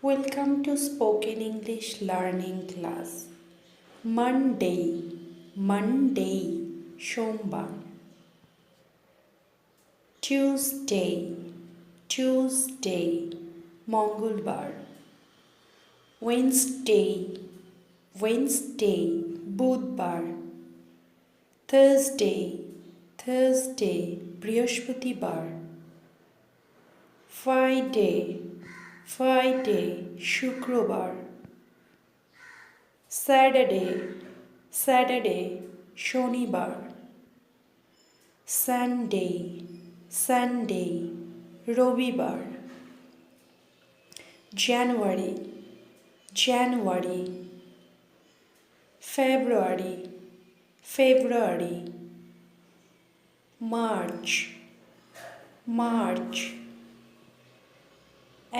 Welcome to Spoken English Learning Class. Monday, সোমবার. Tuesday, মঙ্গলবার. Wednesday, বুধবার. Thursday, বৃহস্পতিবার. Friday, শুক্রবার. Saturday, শনিবার. Sunday, রবিবার. January, February, March,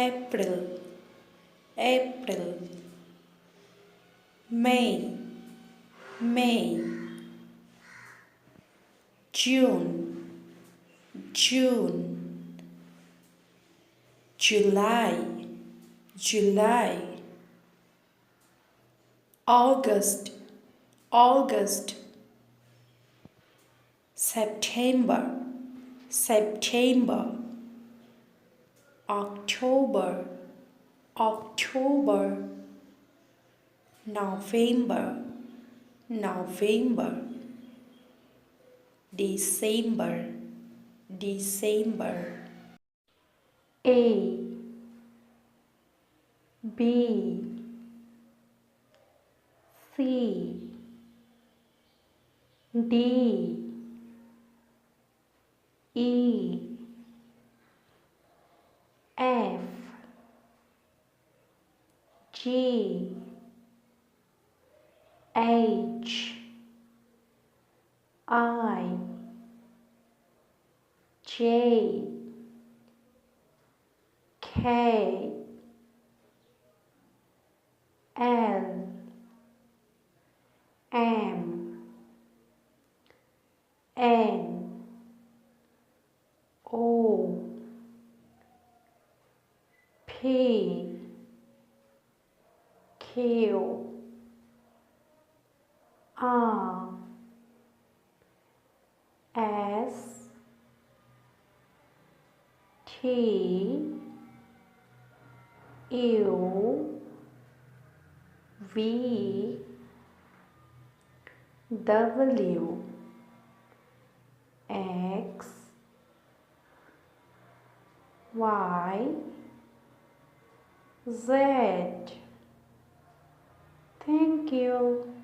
April, May, June, July, August, September, October, November, December. A B C D E F G H I J K L M N O P Q R S T U V W X Y Z. Thank you.